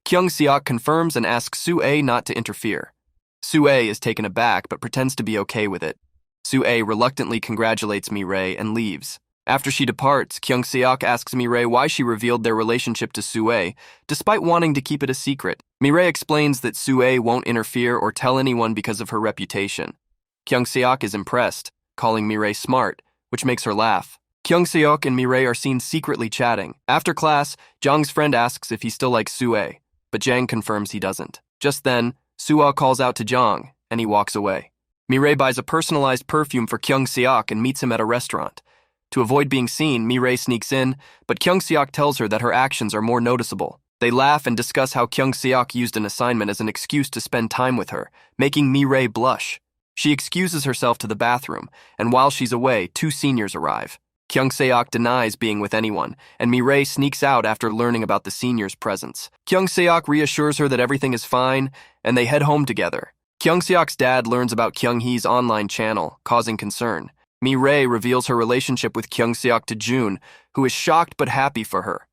Kyung Seok confirms and asks Soo-ae not to interfere. Soo-ae is taken aback but pretends to be okay with it. Soo-ae reluctantly congratulates Mi Rae and leaves. After she departs, Kyung Seok asks Mi Rae why she revealed their relationship to Soo-ae, despite wanting to keep it a secret. Mi Rae explains that Soo-ae won't interfere or tell anyone because of her reputation. Kyung Seok is impressed, calling Mi Rae smart, which makes her laugh. Kyung Seok and Mi Rae are seen secretly chatting. After class, Jang's friend asks if he still likes Soo-ae, but Jang confirms he doesn't. Just then, Soo-ah calls out to Jang, and he walks away. Mi Rae buys a personalized perfume for Kyung Seok and meets him at a restaurant. To avoid being seen, Mi Rae sneaks in, but Kyung Seok tells her that her actions are more noticeable. They laugh and discuss how Kyung Seok used an assignment as an excuse to spend time with her, making Mi Rae blush. She excuses herself to the bathroom, and while she's away, 2 seniors arrive. Kyung Seok denies being with anyone, and Mi Rae sneaks out after learning about the seniors' presence. Kyung Seok reassures her that everything is fine, and they head home together. Kyung Seok's dad learns about Kyung Hee's online channel, causing concern. Mi Rae reveals her relationship with Kyung Seok to June, who is shocked but happy for her.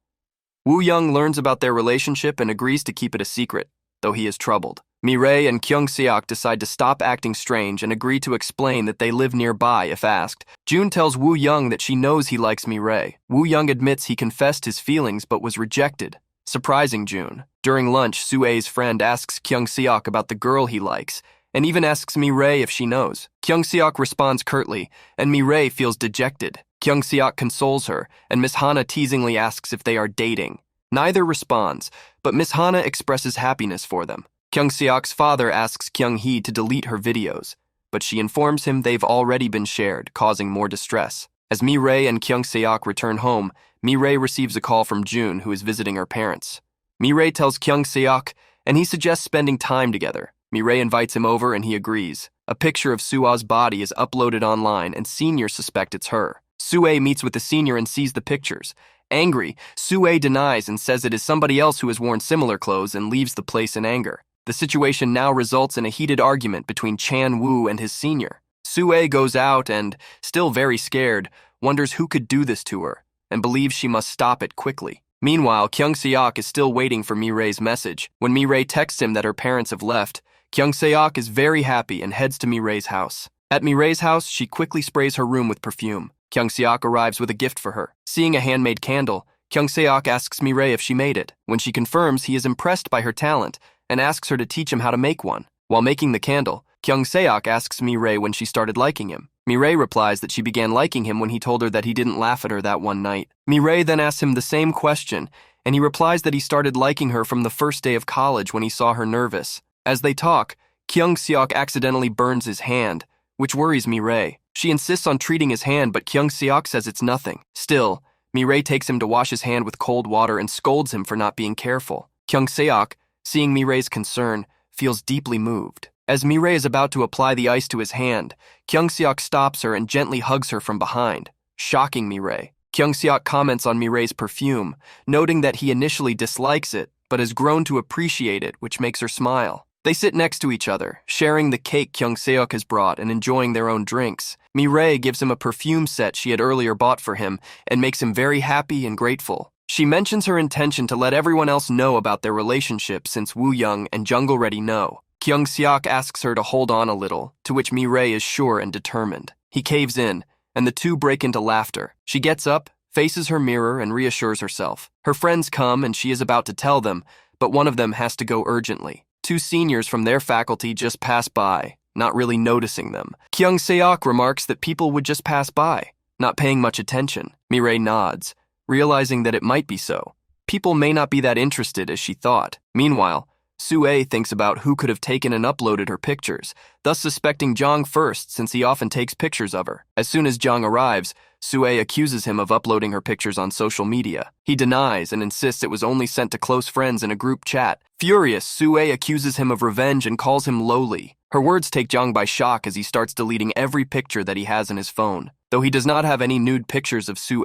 Woo Young learns about their relationship and agrees to keep it a secret, though he is troubled. Mi Rae and Kyung Seok decide to stop acting strange and agree to explain that they live nearby if asked. June tells Woo Young that she knows he likes Mi Rae. Woo Young admits he confessed his feelings but was rejected, surprising June. During lunch, Soo-ae's friend asks Kyung Seok about the girl he likes, and even asks Mi Rae if she knows. Kyung Seok responds curtly, and Mi Rae feels dejected. Kyung Seok consoles her, and Miss Hana teasingly asks if they are dating. Neither responds, but Miss Hana expresses happiness for them. Kyung Seok's father asks Kyung Hee to delete her videos, but she informs him they've already been shared, causing more distress. As Mi Rae and Kyung Seok return home, Mi Rae receives a call from June, who is visiting her parents. Mi Rae tells Kyung Seok, and he suggests spending time together. Mi Rae invites him over and he agrees. A picture of Soo-ah's body is uploaded online and seniors suspect it's her. Soo-ae meets with the senior and sees the pictures. Angry, Soo-ae denies and says it is somebody else who has worn similar clothes and leaves the place in anger. The situation now results in a heated argument between Chan Woo and his senior. Soo-ae goes out and, still very scared, wonders who could do this to her and believes she must stop it quickly. Meanwhile, Kyung Seok is still waiting for Mi Rae's message. When Mi Rae texts him that her parents have left, Kyung Seok is very happy and heads to Mi Rae's house. At Mi Rae's house, she quickly sprays her room with perfume. Kyung Seok arrives with a gift for her. Seeing a handmade candle, Kyung Seok asks Mi Rae if she made it. When she confirms, he is impressed by her talent and asks her to teach him how to make one. While making the candle, Kyung Seok asks Mi Rae when she started liking him. Mi Rae replies that she began liking him when he told her that he didn't laugh at her that one night. Mi Rae then asks him the same question, and he replies that he started liking her from the first day of college when he saw her nervous. As they talk, Kyung Seok accidentally burns his hand, which worries Mi Rae. She insists on treating his hand, but Kyung Seok says it's nothing. Still, Mi Rae takes him to wash his hand with cold water and scolds him for not being careful. Kyung Seok, seeing Mi Rae's concern, feels deeply moved. As Mi Rae is about to apply the ice to his hand, Kyung Seok stops her and gently hugs her from behind, shocking Mi Rae. Kyung Seok comments on Mi Rae's perfume, noting that he initially dislikes it, but has grown to appreciate it, which makes her smile. They sit next to each other, sharing the cake Kyung Seok has brought and enjoying their own drinks. Mi Rae gives him a perfume set she had earlier bought for him and makes him very happy and grateful. She mentions her intention to let everyone else know about their relationship since Woo Young and Jung already know. Kyung Seok asks her to hold on a little, to which Mi Rae is sure and determined. He caves in, and the two break into laughter. She gets up, faces her mirror, and reassures herself. Her friends come and she is about to tell them, but one of them has to go urgently. Two seniors from their faculty just pass by, not really noticing them. Kyung Seok remarks that people would just pass by, not paying much attention. Mi Rae nods, realizing that it might be so. People may not be that interested as she thought. Meanwhile, Sue thinks about who could have taken and uploaded her pictures, thus suspecting Jong first since he often takes pictures of her. As soon as Jong arrives, Sue accuses him of uploading her pictures on social media. He denies and insists it was only sent to close friends in a group chat. Furious, Sue accuses him of revenge and calls him lowly. Her words take Jong by shock as he starts deleting every picture that he has in his phone. Though he does not have any nude pictures of Sue,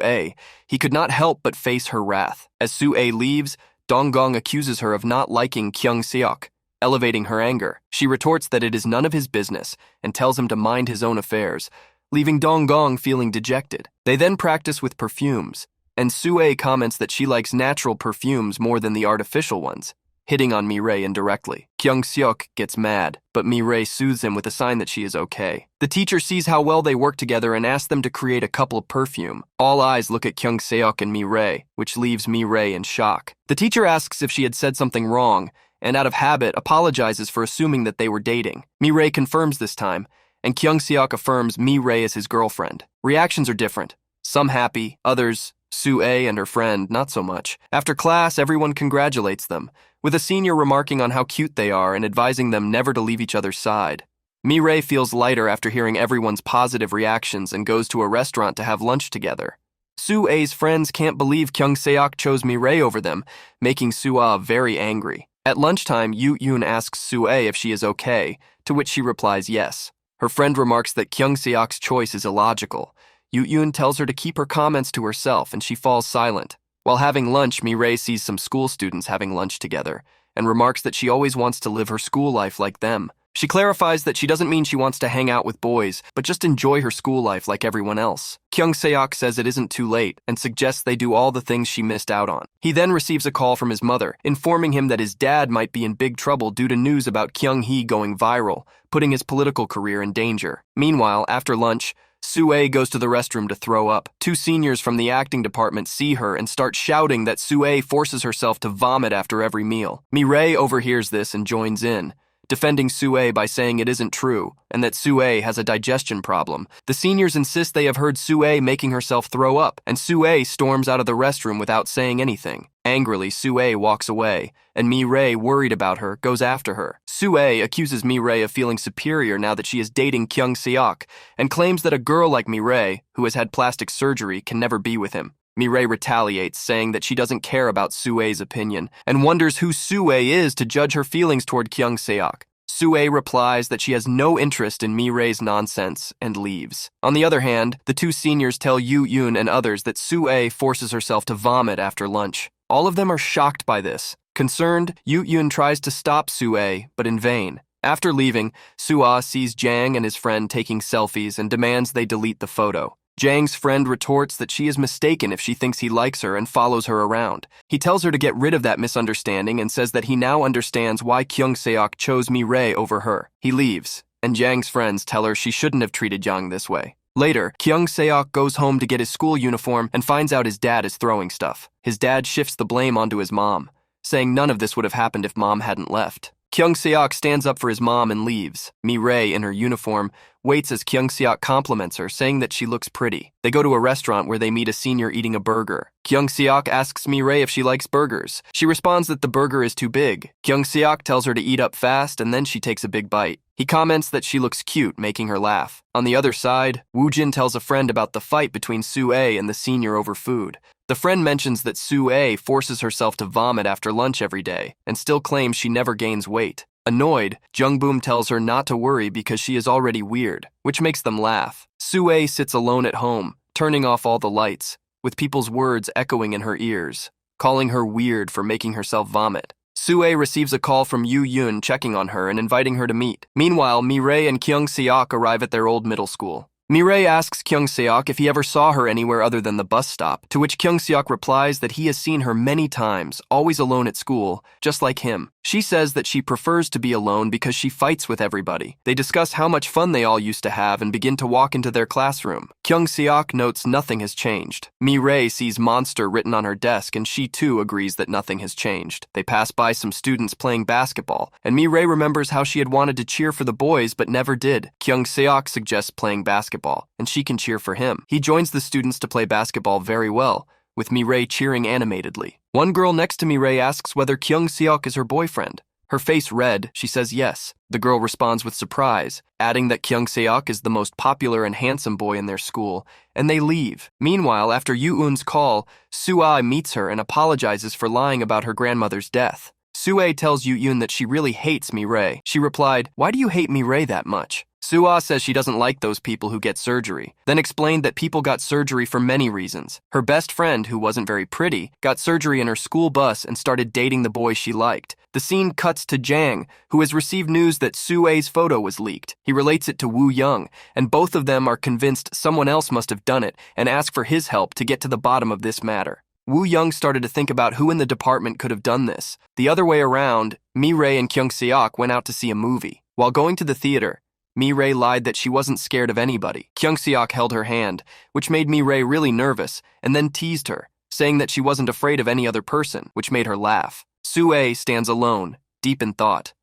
he could not help but face her wrath. As Sue leaves, Dong-gong accuses her of not liking Kyung Seok, elevating her anger. She retorts that it is none of his business and tells him to mind his own affairs, leaving Dong-gong feeling dejected. They then practice with perfumes, and Sue comments that she likes natural perfumes more than the artificial ones, hitting on Mi Rae indirectly. Kyung Seok gets mad, but Mi Rae soothes him with a sign that she is okay. The teacher sees how well they work together and asks them to create a couple of perfume. All eyes look at Kyung Seok and Mi Rae, which leaves Mi Rae in shock. The teacher asks if she had said something wrong, and out of habit apologizes for assuming that they were dating. Mi Rae confirms this time, and Kyung Seok affirms Mi Rae is his girlfriend. Reactions are different. Some happy, others, Sue and her friend, not so much. After class, everyone congratulates them, with a senior remarking on how cute they are and advising them never to leave each other's side. Mi Rae feels lighter after hearing everyone's positive reactions and goes to a restaurant to have lunch together. Sue's friends can't believe Kyung Seok chose Mi Rae over them, making Sue very angry. At lunchtime, Yoo Yoon asks Sue if she is okay, to which she replies yes. Her friend remarks that Kyung Seok's choice is illogical. Yoo Yoon tells her to keep her comments to herself and she falls silent. While having lunch, Mi Rae sees some school students having lunch together and remarks that she always wants to live her school life like them. She clarifies that she doesn't mean she wants to hang out with boys, but just enjoy her school life like everyone else. Kyung Seok says it isn't too late and suggests they do all the things she missed out on. He then receives a call from his mother, informing him that his dad might be in big trouble due to news about Kyung Hee going viral, putting his political career in danger. Meanwhile, after lunch, Sue goes to the restroom to throw up. Two seniors from the acting department see her and start shouting that Sue forces herself to vomit after every meal. Mi Rae overhears this and joins in, defending Sue by saying it isn't true and that Sue has a digestion problem. The seniors insist they have heard Sue making herself throw up, and Sue storms out of the restroom without saying anything. Angrily, Sue walks away, and Mi Rae, worried about her, goes after her. Sue accuses Mi Rae of feeling superior now that she is dating Kyung Seok, and claims that a girl like Mi Rae, who has had plastic surgery, can never be with him. Mi Rae retaliates, saying that she doesn't care about Sue's opinion, and wonders who Sue is to judge her feelings toward Kyung Seok. Sue replies that she has no interest in Mi Rae's nonsense and leaves. On the other hand, the two seniors tell Yoo Yoon and others that Sue forces herself to vomit after lunch. All of them are shocked by this. Concerned, Yoo Yoon tries to stop Sue, but in vain. After leaving, Sue sees Jang and his friend taking selfies and demands they delete the photo. Jang's friend retorts that she is mistaken if she thinks he likes her and follows her around. He tells her to get rid of that misunderstanding and says that he now understands why Kyung Seok chose Mi Rae over her. He leaves, and Jang's friends tell her she shouldn't have treated Jang this way. Later, Kyung Seok goes home to get his school uniform and finds out his dad is throwing stuff. His dad shifts the blame onto his mom, saying none of this would have happened if mom hadn't left. Kyung Seok stands up for his mom and leaves. Mi Rae, in her uniform, waits as Kyung Seok compliments her, saying that she looks pretty. They go to a restaurant where they meet a senior eating a burger. Kyung Seok asks Mi Rae if she likes burgers. She responds that the burger is too big. Kyung Seok tells her to eat up fast, and then she takes a big bite. He comments that she looks cute, making her laugh. On the other side, Woo-jin tells a friend about the fight between Soo-ae and the senior over food. The friend mentions that Soo-ae forces herself to vomit after lunch every day and still claims she never gains weight. Annoyed, Jungboom tells her not to worry because she is already weird, which makes them laugh. Soo-ae sits alone at home, turning off all the lights, with people's words echoing in her ears, calling her weird for making herself vomit. Soo-ae receives a call from Yoo-yoon checking on her and inviting her to meet. Meanwhile, Mi Rae and Kyung Seok arrive at their old middle school. Mi Rae asks Kyung Seok if he ever saw her anywhere other than the bus stop, to which Kyung Seok replies that he has seen her many times, always alone at school, just like him. She says that she prefers to be alone because she fights with everybody. They discuss how much fun they all used to have and begin to walk into their classroom. Kyung Seok notes nothing has changed. Mi Rae sees monster written on her desk and she too agrees that nothing has changed. They pass by some students playing basketball, and Mi Rae remembers how she had wanted to cheer for the boys but never did. Kyung Seok suggests playing basketball, and she can cheer for him. He joins the students to play basketball very well, with Mi Rae cheering animatedly. One girl next to Mi Rae asks whether Kyung Seok is her boyfriend. Her face red, she says yes. The girl responds with surprise, adding that Kyung Seok is the most popular and handsome boy in their school, and they leave. Meanwhile, after Yoo-eun's call, Soo-ae meets her and apologizes for lying about her grandmother's death. Soo-ae tells Yoo-eun that she really hates Mi Rae. She replied, "Why do you hate Mi Rae that much?" Soo-ae says she doesn't like those people who get surgery, then explained that people got surgery for many reasons. Her best friend, who wasn't very pretty, got surgery in her school bus and started dating the boy she liked. The scene cuts to Jang, who has received news that Soo-ae's photo was leaked. He relates it to Woo-young, and both of them are convinced someone else must have done it and ask for his help to get to the bottom of this matter. Woo-young started to think about who in the department could have done this. The other way around, Mi Rae and Kyung Seok went out to see a movie. While going to the theater, Mi Rae lied that she wasn't scared of anybody. Kyung Seok held her hand, which made Mi Rae really nervous, and then teased her, saying that she wasn't afraid of any other person, which made her laugh. Soo-ae stands alone, deep in thought.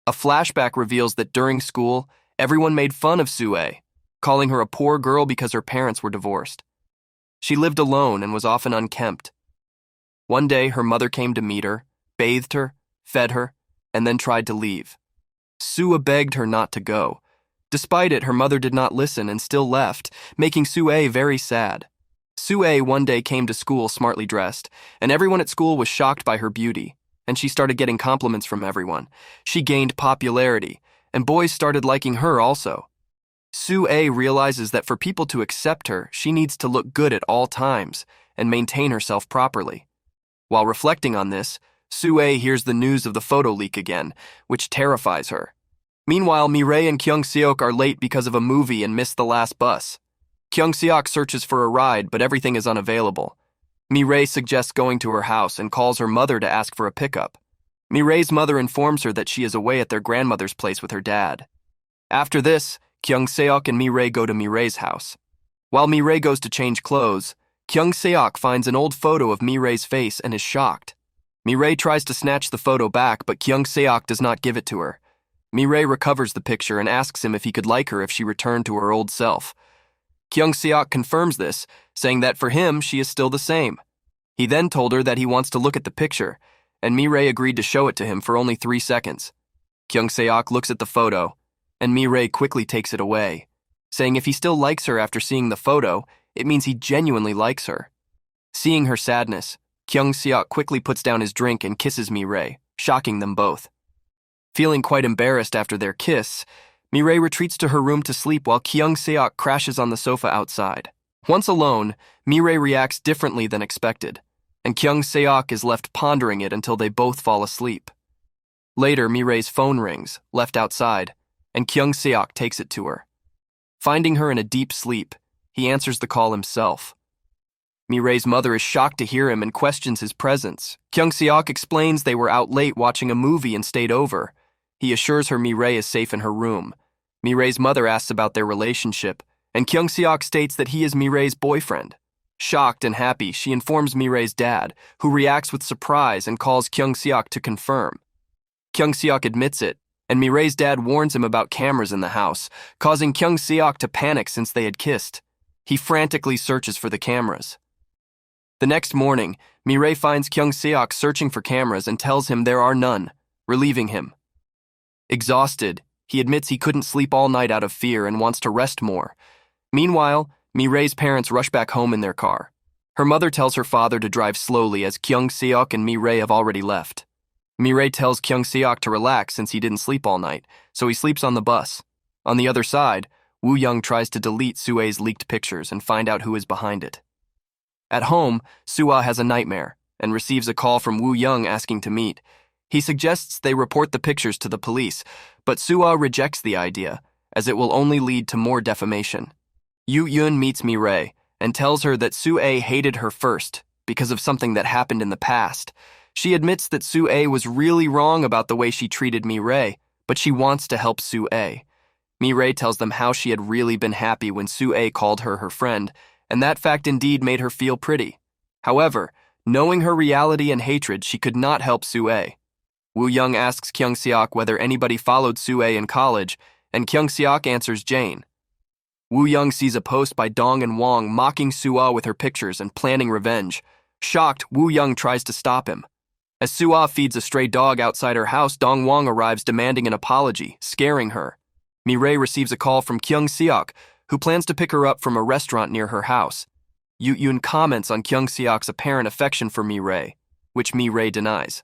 A flashback reveals that during school, everyone made fun of Soo-ae, calling her a poor girl because her parents were divorced. She lived alone and was often unkempt. One day, her mother came to meet her, bathed her, fed her, and then tried to leave. Soo-ae begged her not to go. Despite it, her mother did not listen and still left, making Soo-ae very sad. Soo-ae one day came to school smartly dressed, and everyone at school was shocked by her beauty, and she started getting compliments from everyone. She gained popularity, and boys started liking her also. Soo-ae realizes that for people to accept her, she needs to look good at all times and maintain herself properly. While reflecting on this, Soo-ae hears the news of the photo leak again, which terrifies her. Meanwhile, Mi Rae and Kyung Seok are late because of a movie and miss the last bus. Kyung Seok searches for a ride, but everything is unavailable. Mi Rae suggests going to her house and calls her mother to ask for a pickup. Mi Rae's mother informs her that she is away at their grandmother's place with her dad. After this, Kyung Seok and Mi Rae go to Mi Rae's house. While Mi Rae goes to change clothes, Kyung Seok finds an old photo of Mi Rae's face and is shocked. Mi Rae tries to snatch the photo back, but Kyung Seok does not give it to her. Mi Rae recovers the picture and asks him if he could like her if she returned to her old self. Kyung Seok confirms this, saying that for him, she is still the same. He then told her that he wants to look at the picture, and Mi Rae agreed to show it to him for only 3 seconds. Kyung Seok looks at the photo, and Mi Rae quickly takes it away, saying if he still likes her after seeing the photo, it means he genuinely likes her. Seeing her sadness, Kyung Seok quickly puts down his drink and kisses Mi Rae, shocking them both. Feeling quite embarrassed after their kiss, Mi Rae retreats to her room to sleep while Kyung Seok crashes on the sofa outside. Once alone, Mi Rae reacts differently than expected, and Kyung Seok is left pondering it until they both fall asleep. Later, Mi Rae's phone rings, left outside, and Kyung Seok takes it to her. Finding her in a deep sleep, he answers the call himself. Mi Rae's mother is shocked to hear him and questions his presence. Kyung Seok explains they were out late watching a movie and stayed over. He assures her Mi Rae is safe in her room. Mi Rae's mother asks about their relationship, and Kyung Seok states that he is Mi Rae's boyfriend. Shocked and happy, she informs Mi Rae's dad, who reacts with surprise and calls Kyung Seok to confirm. Kyung Seok admits it, and Mi Rae's dad warns him about cameras in the house, causing Kyung Seok to panic since they had kissed. He frantically searches for the cameras. The next morning, Mi Rae finds Kyung Seok searching for cameras and tells him there are none, relieving him. Exhausted, He admits he couldn't sleep all night out of fear and wants to rest more. Meanwhile, Mi Rae's parents rush back home in their car. Her mother tells her father to drive slowly as Kyung Suk and Mi Rae have already left. Mi Rae tells Kyung Suk to relax since he didn't sleep all night, so he sleeps on the bus. On the other side, Woo Young tries to delete Sue's leaked pictures and find out who is behind it. At home, Sua has a nightmare and receives a call from Woo Young asking to meet. He suggests they report the pictures to the police, but Sua rejects the idea, as it will only lead to more defamation. Yoo Yoon meets Mi Rae and tells her that Sue hated her first because of something that happened in the past. She admits that Sue was really wrong about the way she treated Mi Rae, but she wants to help Sue. Mi Rae tells them how she had really been happy when Sue called her her friend, and that fact indeed made her feel pretty. However, knowing her reality and hatred, she could not help Sue. Woo Young asks Kyung Suk whether anybody followed Sue in college, and Kyung Suk answers Jane. Woo Young sees a post by Dong and Wong mocking Sua with her pictures and planning revenge. Shocked, Woo Young tries to stop him. As Sua feeds a stray dog outside her house, Dong Wong arrives demanding an apology, scaring her. Mi Rae receives a call from Kyung Suk, who plans to pick her up from a restaurant near her house. Yoo Yoon comments on Kyung Suk's apparent affection for Mi Rae, which Mi Rae denies.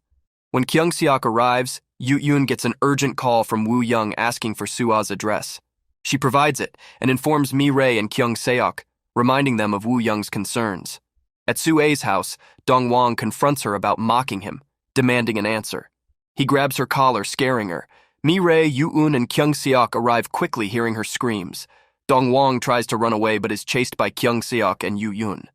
When Kyung Suk arrives, Yoo Yoon gets an urgent call from Woo Young asking for Sua's address. She provides it and informs Mi Rae and Kyung Suk, reminding them of Woo Young's concerns. At Sue's house, Dong Wong confronts her about mocking him, demanding an answer. He grabs her collar, scaring her. Mi Rae, Yoo Yoon, and Kyung Suk arrive quickly, hearing her screams. Dong Wong tries to run away but is chased by Kyung Suk and Yoo Yoon.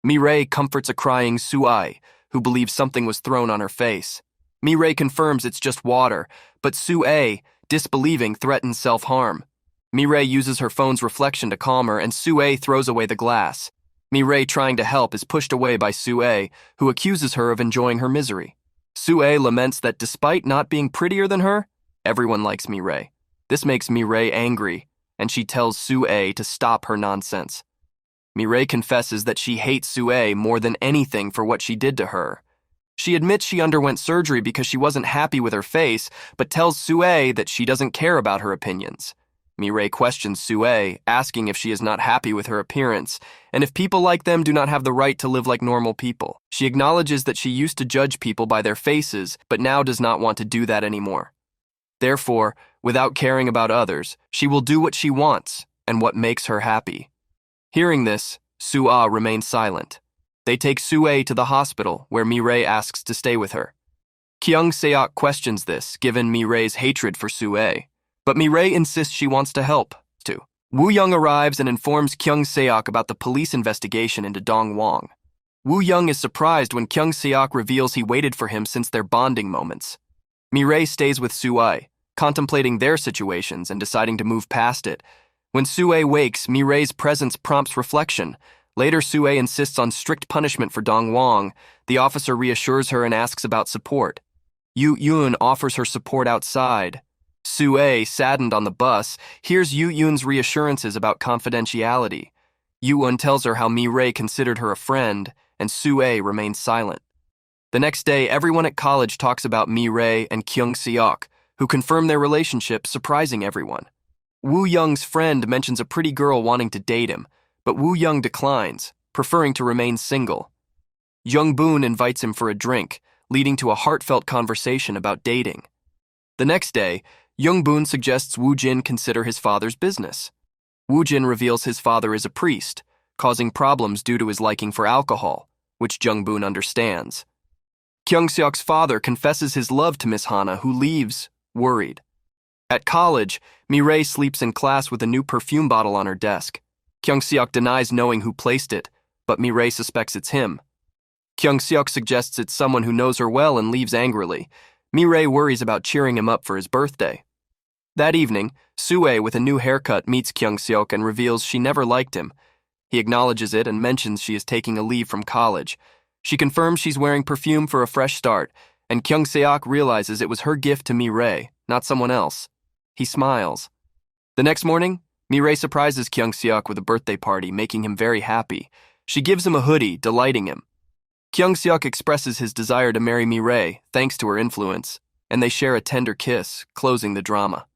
Mi Rae comforts a crying Sue, who believes something was thrown on her face. Mi Rae confirms it's just water, but Sue, disbelieving, threatens self-harm. Mi Rae uses her phone's reflection to calm her, and Sue throws away the glass. Mi Rae, trying to help, is pushed away by Sue, who accuses her of enjoying her misery. Sue laments that despite not being prettier than her, everyone likes Mi Rae. This makes Mi Rae angry, and she tells Sue to stop her nonsense. Mi Rae confesses that she hates Sue more than anything for what she did to her. She admits she underwent surgery because she wasn't happy with her face, but tells Sue that she doesn't care about her opinions. Mi Rae questions Sue, asking if she is not happy with her appearance, and if people like them do not have the right to live like normal people. She acknowledges that she used to judge people by their faces, but now does not want to do that anymore. Therefore, without caring about others, she will do what she wants and what makes her happy. Hearing this, Sua remains silent. They take Sue to the hospital, where Mi Rae asks to stay with her. Kyung Suk questions this, given Mi Rae's hatred for Sue. But Mi Rae insists she wants to help, too. Woo Young arrives and informs Kyung Suk about the police investigation into Dong Wong. Woo Young is surprised when Kyung Suk reveals he waited for him since their bonding moments. Mi Rae stays with Sue, contemplating their situations and deciding to move past it. When Sue wakes, Mi Rae's presence prompts reflection. Later, Sue insists on strict punishment for Dong Wong. The officer reassures her and asks about support. Yoo Yoon offers her support outside. Sue, saddened on the bus, hears Yoo Yoon's reassurances about confidentiality. Yoo Yoon tells her how Mi Rae considered her a friend, and Sue remains silent. The next day, everyone at college talks about Mi Rae and Kyung Suk, who confirm their relationship, surprising everyone. Woo Young's friend mentions a pretty girl wanting to date him, but Woo Young declines, preferring to remain single. Jung Boon invites him for a drink, leading to a heartfelt conversation about dating. The next day, Jung Boon suggests Woo Jin consider his father's business. Woo Jin reveals his father is a priest, causing problems due to his liking for alcohol, which Jung Boon understands. Kyung Suk's father confesses his love to Miss Hana, who leaves, worried. At college, Mi Rae sleeps in class with a new perfume bottle on her desk. Kyung Suk denies knowing who placed it, but Mi Rae suspects it's him. Kyung Suk suggests it's someone who knows her well and leaves angrily. Mi Rae worries about cheering him up for his birthday. That evening, Sue, with a new haircut, meets Kyung Suk and reveals she never liked him. He acknowledges it and mentions she is taking a leave from college. She confirms she's wearing perfume for a fresh start, and Kyung Suk realizes it was her gift to Mi Rae, not someone else. He smiles. The next morning, Mi Rae surprises Kyung Suk with a birthday party, making him very happy. She gives him a hoodie, delighting him. Kyung Suk expresses his desire to marry Mi Rae, thanks to her influence, and they share a tender kiss, closing the drama.